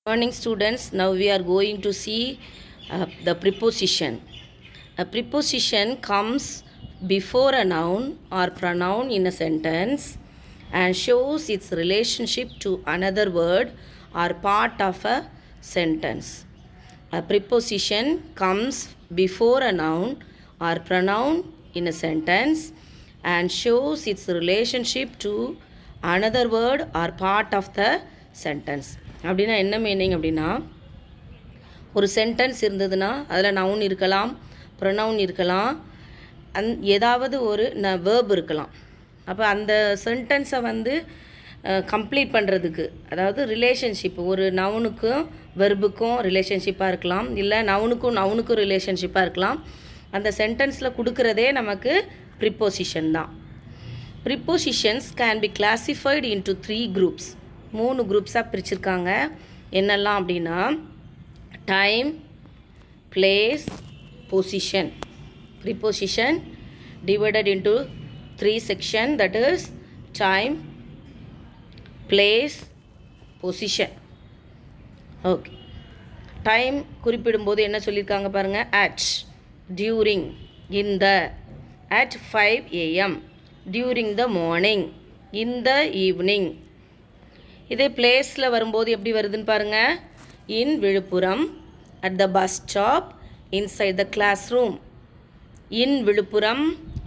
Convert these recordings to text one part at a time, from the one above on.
Morning students, now we are going to see the preposition. A preposition comes before a noun or pronoun in a sentence and shows its relationship to another word or part of a sentence. A preposition comes before a noun or pronoun in a sentence and shows its relationship to another word or part of the sentence. அப்படின்னா என்ன meaning அப்படின்னா, ஒரு sentence இருந்ததுன்னா அதில் noun இருக்கலாம், pronoun இருக்கலாம், ஏதாவது ஒரு வேர்ப் இருக்கலாம். அப்போ அந்த சென்டென்ஸை கம்ப்ளீட் பண்ணுறதுக்கு, அதாவது ரிலேஷன்ஷிப், ஒரு நவுனுக்கும் வெர்புக்கும் ரிலேஷன்ஷிப்பாக இருக்கலாம், இல்லை நவுனுக்கும் ரிலேஷன்ஷிப்பாக இருக்கலாம். அந்த சென்டென்ஸில் கொடுக்குறதே நமக்கு ப்ரிப்போசிஷன் தான். Prepositions can be classified into 3 groups. 3 குரூப்ஸாக பிரிச்சிருக்காங்க. என்னெல்லாம் அப்படின்னா, time, place, position. Preposition divided into 3 sections, that is time, place, position. Okay, time குறிப்பிடும்போது என்ன சொல்லியிருக்காங்க பாருங்கள். At, during, in the, at 5 AM, during the morning, in the evening. இதே பிளேஸில் வரும்போது எப்படி வருதுன்னு பாருங்கள். In Villupuram, at the bus stop, inside the classroom. In Villupuram,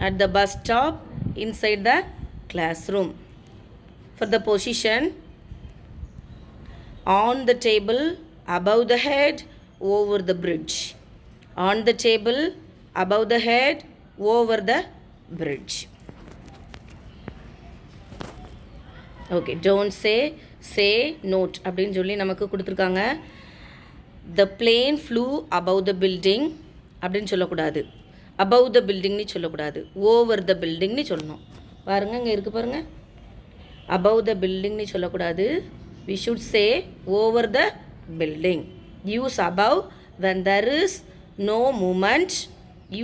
at the bus stop, inside the classroom. For the position, on the table, above the head, over the bridge. On the table, above the head, over the bridge. Okay, don't say, say, note அப்படின்னு சொல்லி நமக்கு கொடுத்துருக்காங்க. The plane flew above the building அப்படின்னு சொல்லக்கூடாது. above the buildingனு சொல்லக்கூடாது. over the buildingனு சொல்லணும். பாருங்கள், இங்கே இருக்குது பாருங்கள். above the buildingனு சொல்லக்கூடாது. we should say over the building. use above when there is no movement.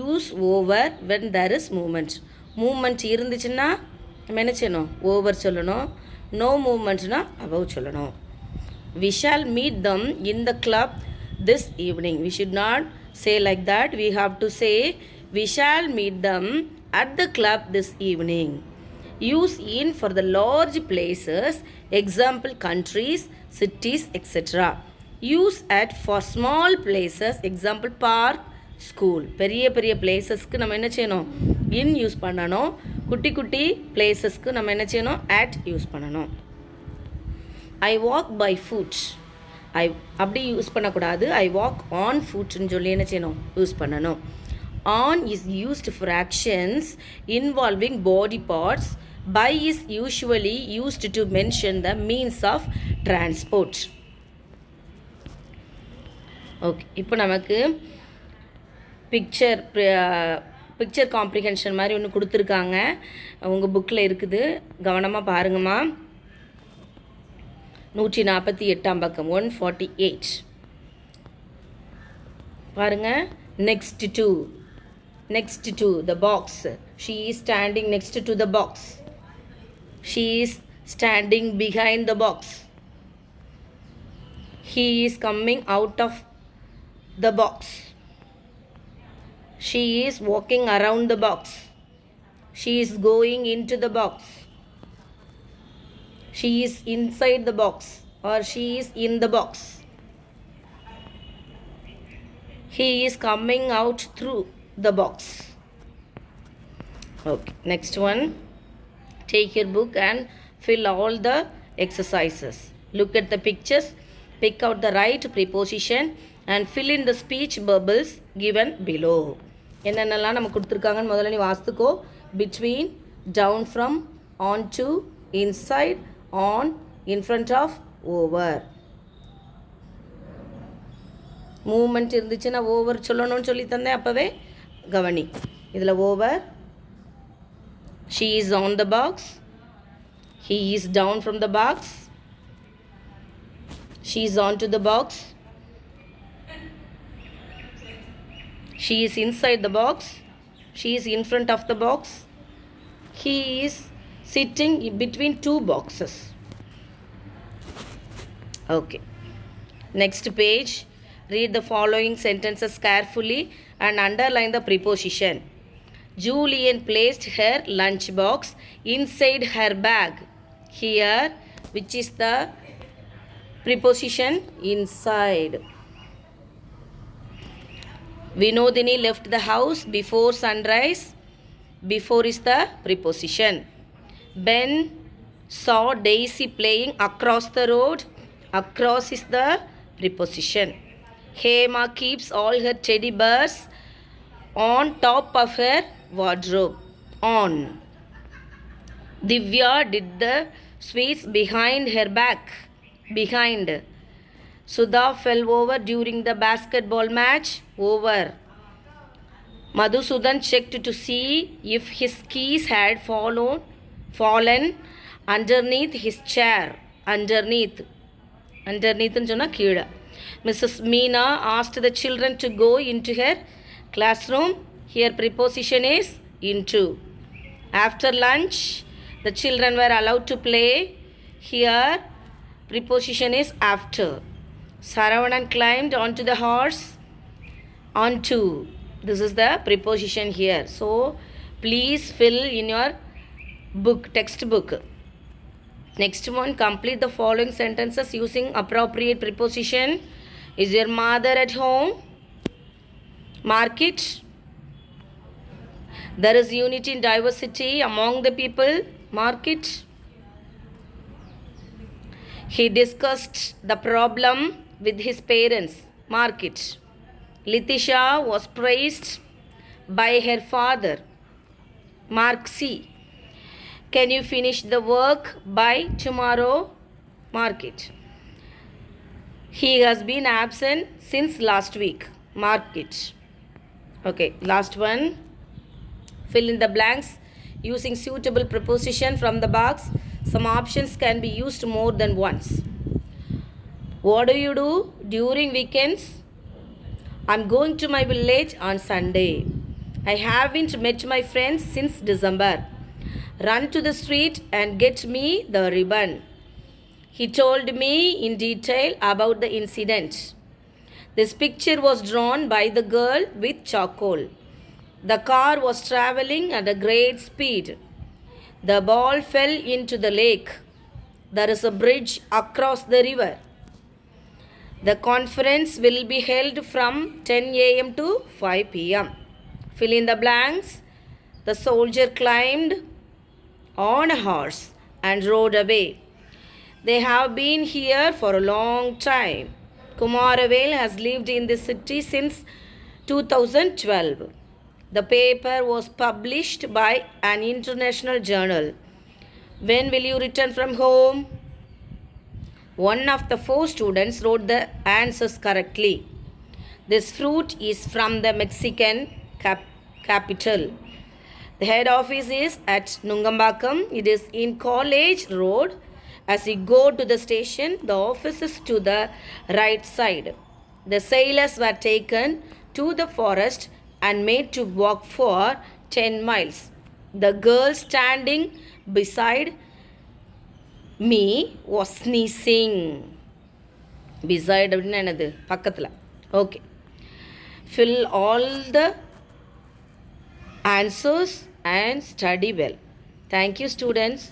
use over when there is movement. movement இருந்துச்சுன்னா நம்ம என்ன செய்யணும்? over சொல்லணும். no movementனா above சொல்லணும். we shall meet them in the club this evening. We should not say like that. We have to say we shall meet them at the club this evening. Use in for the large places, example countries, cities, etc. Use at for small places, example park, school. பெரிய பெரிய பிளேசஸ்க்கு நம்ம என்ன செய்யணும்? இன் use பண்ணணும். குட்டி குட்டி பிளேசஸ்க்கு நம்ம என்ன செய்யணும்? அட் யூஸ் பண்ணணும். I walk by foot. அப்படி யூஸ் பண்ணக்கூடாது. ஐ வாக் ஆன் ஃபுட்னு சொல்லி என்ன செய்யணும்? யூஸ் பண்ணணும். On is used for actions involving body parts. By is usually used to mention the means of transport. Okay, இப்போ நமக்கு பிக்சர் காம்ப்ரிஹென்ஷன் மாதிரி ஒன்று கொடுத்துருக்காங்க. உங்கள் புக்கில் இருக்குது, கவனமாக பாருங்கம்மா. 148ஆம் பக்கம், 148. பாருங்கள். Next to the box. She is standing next to the box. She is standing behind the box. He is coming out of the box. She is walking around the box. She is going into the box. She is inside the box, or she is in the box. He is coming out through the box. Okay, next one. Take your book and fill all the exercises. Look at the pictures, pick out the right preposition and fill in the speech bubbles given below. என்னென்னலாம் நம்ம கொடுத்துருக்காங்கன்னு முதல்ல நீ வாசித்துக்கோ. between, down from, on to, inside, on, in front of, over. Moment இருந்துச்சுன்னா over சொல்லணும்னு சொல்லி தந்தேன், அப்போவே கவனி. இதில் over. she is on the box. he is down from the box. she is onto the box. she is inside the box. she is in front of the box. he is sitting between 2 boxes. Okay. Next page. Read the following sentences carefully and underline the preposition. Julian placed her lunchbox inside her bag. Here, which is the preposition? Inside. Vinodini left the house before sunrise. Before is the preposition. Ben saw Daisy playing across the road. Across is the preposition. Hema keeps all her teddy bears on top of her wardrobe. On. Divya did the sweets behind her back. Behind. Sudha fell over during the basketball match. Over. Madhusudan checked to see if his keys had fallen underneath his chair. Underneath. Underneath சொன்னா கீழே. Mrs. Meena asked the children to go into her classroom. Here preposition is into. After lunch, the children were allowed to play. Here preposition is after. Saravanan climbed onto the horse. Onto. This is the preposition here. So please fill in your book, textbook. Next one, complete the following sentences using appropriate preposition. Is your mother at home? Mark it. There is unity in diversity among the people. Mark it. He discussed the problem with his parents. Mark it. Litisha was praised by her father. Mark C. Can you finish the work by tomorrow? Mark it. He has been absent since last week. Mark it. Okay, last one. Fill in the blanks using suitable preposition from the box. Some options can be used more than once. What do you do during weekends? I'm going to my village on Sunday. I haven't met my friends since December. Run to the street and get me the ribbon. He told me in detail about the incident. This picture was drawn by the girl with charcoal. The car was traveling at a great speed. The ball fell into the lake. There is a bridge across the river. The conference will be held from 10 a.m. to 5 p.m. Fill in the blanks. The soldier climbed on a horse and rode away. They have been here for a long time. Kumaravel has lived in this city since 2012. The paper was published by an international journal. When will you return from home? One of the 4 students wrote the answers correctly. This fruit is from the Mexican capital. The head office is at Nungambakam. It is in College Road. As you go to the station, the office is to the right side. The sailors were taken to the forest and made to walk for 10 miles. The girl standing beside me was sneezing. Beside அப்படின்னா என்னது பக்கத்தில். Okay. Fill all the answers and study well. Thank you, students.